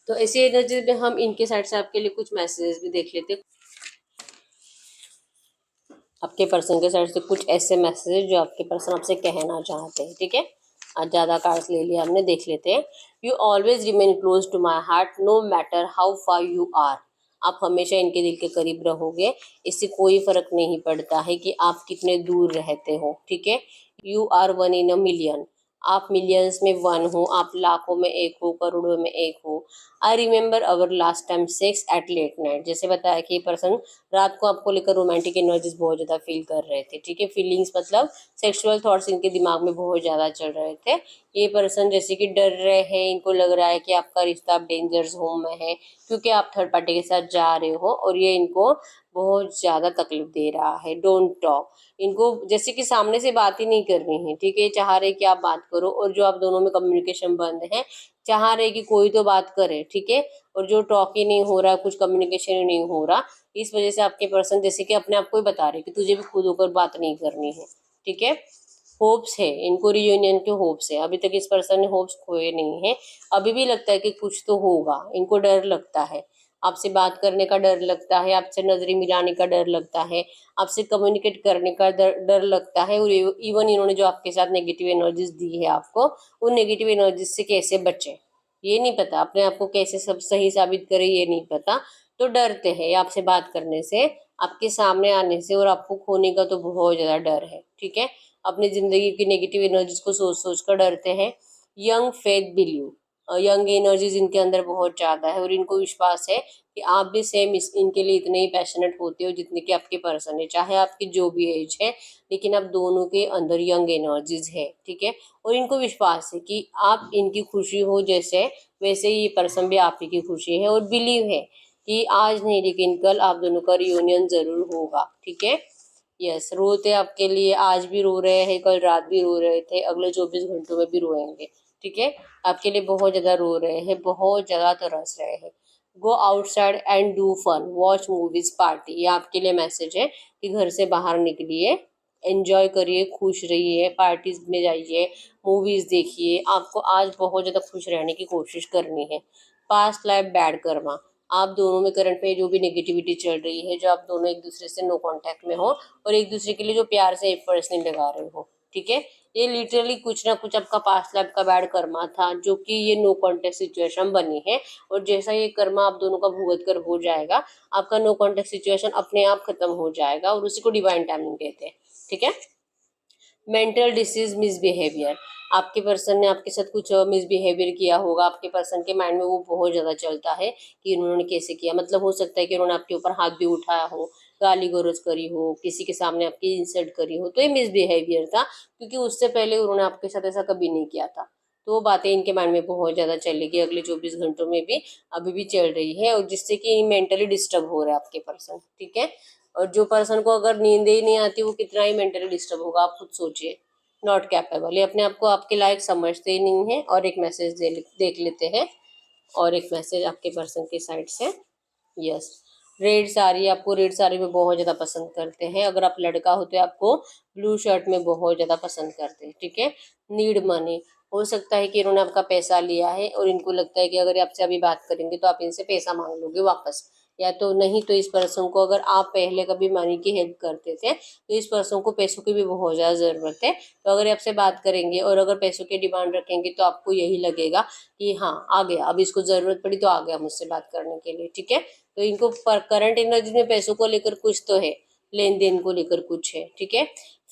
तो ऐसी एनर्जी में हम इनके साइड से आपके लिए कुछ मैसेजेस भी देख लेते हैं। आपके पर्सन के साइड से कुछ ऐसे मैसेज जो आपके पर्सन आपसे कहना चाहते हैं। ठीक है। आज ज़्यादा कार्ड्स ले लिया हमने, देख लेते हैं। You always remain close to my heart no matter how far you are. आप हमेशा इनके दिल के करीब रहोगे, इससे कोई फर्क नहीं पड़ता है कि आप कितने दूर रहते हो। ठीक है। You are one in a million. आप मिलियंस में वन हो, आप लाखों में एक हो, करोड़ों में एक हो। I remember our last time sex at late night. जैसे बताया कि ये पर्सन रात को आपको लेकर रोमांटिक एनर्जीज बहुत ज्यादा फील कर रहे थे। ठीक है। फीलिंग्स मतलब सेक्सुअल थॉट्स इनके दिमाग में बहुत ज्यादा चल रहे थे। ये पर्सन जैसे कि डर रहे हैं, इनको लग रहा है कि आपका रिश्ता अब डेंजर जोन में है, क्योंकि आप थर्ड पार्टी के साथ जा रहे हो, और ये इनको बहुत ज्यादा तकलीफ दे रहा है। Don't talk. इनको जैसे कि सामने से बात ही नहीं करनी है। ठीक है। चाह रहे कि आप बात करो, और जो आप दोनों में कम्युनिकेशन बंद है, चाह रहे कि कोई तो बात करे। ठीक है। और जो टॉक ही नहीं हो रहा, कुछ कम्युनिकेशन ही नहीं हो रहा, इस वजह से आपके पर्सन जैसे कि अपने आप को ही बता रहे कि तुझे भी खुद होकर बात नहीं करनी है। ठीक है। होप्स है इनको, रियूनियन के होप्स है। अभी तक इस पर्सन ने होप्स खोए नहीं है, अभी भी लगता है कि कुछ तो होगा। इनको डर लगता है, आपसे बात करने का डर लगता है, आपसे नजरें मिलाने का डर लगता है, आपसे कम्युनिकेट करने का डर लगता है। और इवन इन्होंने जो आपके साथ नेगेटिव एनर्जीज दी है आपको, उन नेगेटिव एनर्जीज से कैसे बचे ये नहीं पता, अपने आप को कैसे सब सही साबित करे ये नहीं पता, तो डरते हैं आपसे बात करने से, आपके सामने आने से, और आपको खोने का तो बहुत ज्यादा डर है। ठीक है। अपनी जिंदगी की नेगेटिव एनर्जीज को सोच सोच कर डरते हैं। Young faith believe. Young energies इनके अंदर बहुत ज्यादा है, और इनको विश्वास है कि आप भी सेम इनके लिए इतने ही पैशनेट होते हो जितने कि आपके पर्सन है, चाहे आपकी जो भी एज है, लेकिन आप दोनों के अंदर यंग एनर्जीज है। ठीक है। और इनको विश्वास है कि आप इनकी खुशी हो जैसे, वैसे ही ये पर्सन भी आप ही की खुशी है, और बिलीव है कि आज नहीं लेकिन कल आप दोनों का रियूनियन जरूर होगा। ठीक है। यस, रोते आपके लिए, आज भी रो रहे हैं, कल रात भी रो रहे थे, अगले 24 घंटों में भी रोएंगे। ठीक है। आपके लिए बहुत ज्यादा रो रहे हैं, बहुत ज्यादा तरस रहे हैं। Go outside and do fun, watch movies, party. ये आपके लिए मैसेज है कि घर से बाहर निकलिए, एंजॉय करिए, खुश रहिए, पार्टीज में जाइए, मूवीज देखिए। आपको आज बहुत ज्यादा खुश रहने की कोशिश करनी है। Past life bad Karma. आप दोनों में करंट में जो भी नेगेटिविटी चल रही है, जो आप दोनों एक दूसरे से नो कांटेक्ट में हो, और एक दूसरे के लिए जो प्यार से एफर्ट्स नहीं लगा रहे हो। ठीक है। ये लिटरली कुछ ना कुछ आपका पास्ट लाइफ का बैड कर्मा था, जो कि ये नो कॉन्टेक्ट सिचुएशन बनी है, और जैसा ये कर्मा आप दोनों का भुगत कर हो जाएगा, आपका नो कॉन्टेक्ट सिचुएशन अपने आप खत्म हो जाएगा, और उसी को डिवाइन टाइमिंग कहते हैं। ठीक है। Mental disease misbehaviour. आपके पर्सन ने आपके साथ कुछ मिसबिहेवियर किया होगा, आपके पर्सन के माइंड में वो बहुत ज़्यादा चलता है कि उन्होंने कैसे किया। मतलब हो सकता है कि उन्होंने आपके ऊपर हाथ भी उठाया हो, गाली गलौज करी हो, किसी के सामने आपकी इंसल्ट करी हो, तो ये मिसबिहेवियर था, क्योंकि उससे पहले उन्होंने आपके साथ ऐसा कभी नहीं किया था। तो वो बातें इनके माइंड में बहुत ज़्यादा चलेगी अगले 24 घंटों में भी, अभी भी चल रही है, और जिससे कि मेंटली डिस्टर्ब हो रहा है आपके पर्सन, ठीक है। और जो पर्सन को अगर नींद ही नहीं आती, वो कितना ही मेंटली डिस्टर्ब होगा, आप खुद सोचिए। नॉट कैपेबल, ये अपने आप को आपके लायक समझते ही नहीं है। और एक मैसेज देख लेते हैं, और एक मैसेज आपके पर्सन की साइड से। यस, रेड साड़ी, आपको रेड साड़ी में बहुत ज़्यादा पसंद करते हैं। अगर आप लड़का हो तो आपको ब्लू शर्ट में बहुत ज़्यादा पसंद करते हैं, ठीक है। नीड मनी, हो सकता है कि इन्होंने आपका पैसा लिया है और इनको लगता है कि अगर आपसे अभी बात करेंगे तो आप इनसे पैसा मांग लोगे वापस, या तो नहीं तो इस पर्सन को, अगर आप पहले कभी मनी की हेल्प करते थे तो इस पर्सन को पैसों की भी बहुत ज़्यादा ज़रूरत है। तो अगर आपसे बात करेंगे और अगर पैसों की डिमांड रखेंगे तो आपको यही लगेगा कि हाँ आ गया, अब इसको ज़रूरत पड़ी तो आ गया मुझसे बात करने के लिए, ठीक है। तो इनको करंट एनर्जी में पैसों को लेकर कुछ तो है, लेन देन को लेकर कुछ है, ठीक है।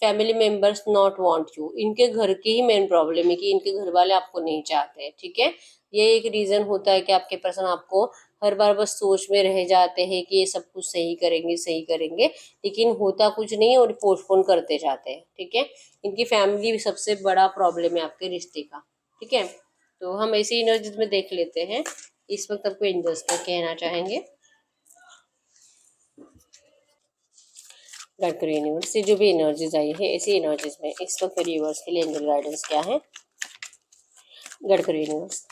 Family members not want you, इनके घर की ही मेन प्रॉब्लम है कि इनके घर वाले आपको नहीं चाहते हैं, ठीक है। ये एक रीजन होता है कि आपके पर्सन आपको हर बार बस सोच में रह जाते हैं कि ये सब कुछ सही करेंगे सही करेंगे, लेकिन होता कुछ नहीं और पोस्टपोन करते जाते हैं, ठीक है। इनकी फैमिली सबसे बड़ा प्रॉब्लम है आपके रिश्ते का, ठीक है। तो हम ऐसी एनर्जीज में देख लेते हैं इस वक्त आपको एंजल्स क्या कहना चाहेंगे। मरकरी यूनिवर्स से जो भी एनर्जीज आई है, ऐसी एनर्जीज में इस वक्त मेरे यूनिवर्स के लिए एंजल गाइडेंस क्या है। गडकरी यूनिवर्स,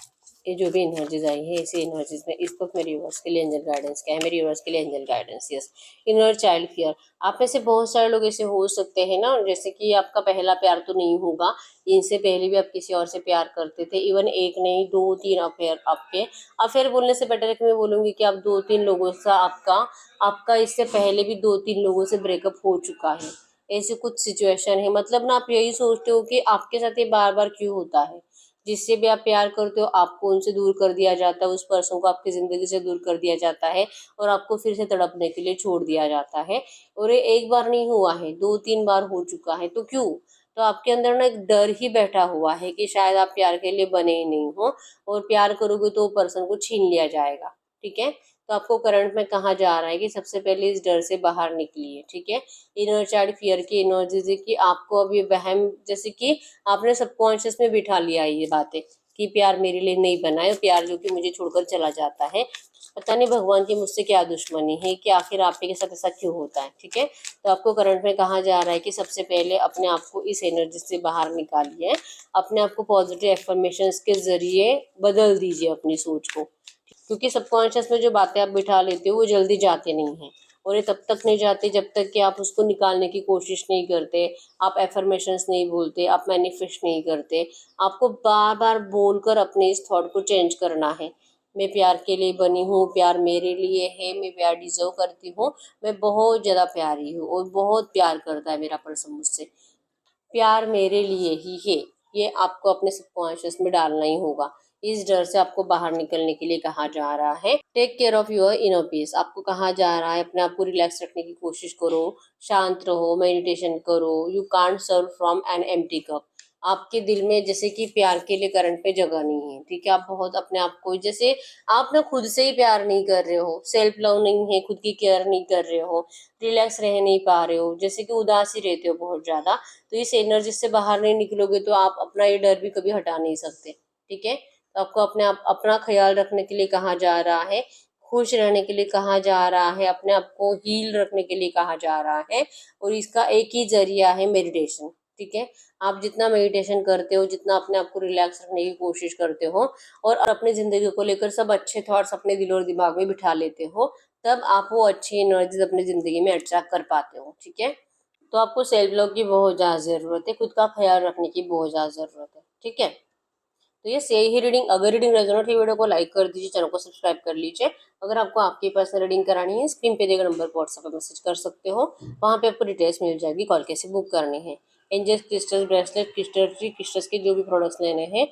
ये जो भी एनर्जीज आई है ऐसी एनर्जीज में इस वक्त मेरे यूनिवर्स के लिए एंजल गाइडेंस क्या है। मेरे यूनिवर्स के लिए angel guidance, yes, inner child fear. आप में से बहुत सारे लोग ऐसे हो सकते हैं ना, जैसे कि आपका पहला प्यार तो नहीं होगा, इनसे पहले भी आप किसी और से प्यार करते थे, इवन एक नहीं दो तीन अफेयर आपके। अफेयर बोलने से बेटर है कि मैं बोलूँगी कि आप दो तीन लोगों से आपका आपका इससे पहले भी दो तीन लोगों से ब्रेकअप हो चुका है। ऐसी कुछ सिचुएशन है, मतलब ना आप यही सोचते हो कि आपके साथ ये बार बार क्यों होता है। जिससे भी आप प्यार करते हो आपको उनसे दूर कर दिया जाता है, उस पर्सन को आपकी ज़िंदगी से दूर कर दिया जाता है और आपको फिर से तड़पने के लिए छोड़ दिया जाता है। और ये एक बार नहीं हुआ है, दो तीन बार हो चुका है। तो क्यों? तो आपके अंदर ना एक डर ही बैठा हुआ है कि शायद आप प्यार के लिए बने ही नहीं हो, और प्यार करोगे तो पर्सन को छीन लिया जाएगा, ठीक है। तो आपको करंट में कहा जा रहा है कि सबसे पहले इस डर से बाहर निकलिए, ठीक है। इनर चाइल्ड फियर की एनर्जीज है कि आपको अभी वहम, जैसे कि आपने सबकॉन्शियस में बिठा लिया है ये बातें कि प्यार मेरे लिए नहीं बना है, प्यार जो कि मुझे छोड़कर चला जाता है। पता नहीं भगवान की मुझसे क्या दुश्मनी है कि आखिर आपके के साथ ऐसा क्यों होता है, ठीक है। तो आपको करंट में कहा जा रहा है कि सबसे पहले अपने आप को इस एनर्जी से बाहर निकालिए, अपने आप को पॉजिटिव एफर्मेशंस के जरिए बदल दीजिए अपनी सोच को, क्योंकि सबकॉन्शियस में जो बातें आप बिठा लेते हो वो जल्दी जाते नहीं हैं, और ये तब तक नहीं जाते जब तक कि आप उसको निकालने की कोशिश नहीं करते, आप एफर्मेशंस नहीं बोलते, आप मैनिफेस्ट नहीं करते। आपको बार बार बोलकर अपने इस थॉट को चेंज करना है। मैं प्यार के लिए बनी हूँ, प्यार मेरे लिए है, मैं प्यार डिजर्व करती हूँ, मैं बहुत ज़्यादा प्यारी हूँ और बहुत प्यार करता है मेरा पर्सन मुझसे, प्यार मेरे लिए ही है। ये आपको अपने सबकॉन्शियस में डालना ही होगा। इस डर से आपको बाहर निकलने के लिए कहा जा रहा है। Take care of your inner peace, आपको कहा जा रहा है अपने आप को रिलैक्स रखने की कोशिश करो, शांत रहो, मेडिटेशन करो। You can't serve from an empty cup, आपके दिल में जैसे कि प्यार के लिए करंट पे जगह नहीं है, ठीक है। आप बहुत अपने आप को, जैसे आप ना खुद से ही प्यार नहीं कर रहे हो, सेल्फ लव नहीं है, खुद की केयर नहीं कर रहे हो, रिलैक्स रह नहीं पा रहे हो, जैसे कि उदास ही रहते हो बहुत ज्यादा। तो इस एनर्जी से बाहर नहीं निकलोगे तो आप अपना ये डर भी कभी हटा नहीं सकते, ठीक है। तो आपको अपने आप अपना ख्याल रखने के लिए कहा जा रहा है, खुश रहने के लिए कहा जा रहा है, अपने आप को हील रखने के लिए कहा जा रहा है, और इसका एक ही जरिया है मेडिटेशन, ठीक है। आप जितना मेडिटेशन करते हो, जितना अपने आप को रिलैक्स रखने की कोशिश करते हो और अपनी जिंदगी को लेकर सब अच्छे थॉट्स अपने दिल और दिमाग में बिठा लेते हो, तब आप वो अच्छी एनर्जीज अपनी जिंदगी में अट्रैक्ट कर पाते हो, ठीक है। तो आपको सेल्फ लव की बहुत ज़्यादा ज़रूरत है, खुद का ख्याल रखने की बहुत ज़्यादा ज़रूरत है, ठीक है। तो ये सही ही रीडिंग, अगर रीडिंग रेजोनेट की वीडियो को लाइक कर दीजिए, चैनल को सब्सक्राइब कर लीजिए। अगर आपको आपकी पर्सनल रीडिंग करानी है, स्क्रीन पे दिए गए नंबर पर व्हाट्सएप पर मैसेज कर सकते हो, वहाँ पे आपको डिटेल्स मिल जाएगी, कॉल कैसे बुक करनी है। Angels crystal bracelet crystal tree crystals के जो भी प्रोडक्ट्स लेने हैं,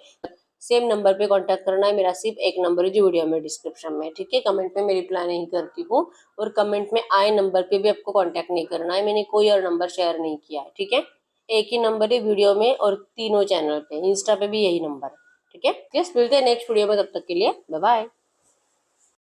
सेम नंबर पे कांटेक्ट करना है। मेरा सिर्फ एक नंबर है जो वीडियो में डिस्क्रिप्शन में, ठीक है। कमेंट में मैं रिप्लाई नहीं करती हूँ, और कमेंट में आए नंबर पे भी आपको कांटेक्ट नहीं करना है, मैंने कोई और नंबर शेयर नहीं किया है, ठीक है। एक ही नंबर है वीडियो में और तीनों चैनल पे, इंस्टा पे भी यही नंबर है। ठीक है, यस, मिलते हैं नेक्स्ट वीडियो में, तब तक के लिए बाय बाय।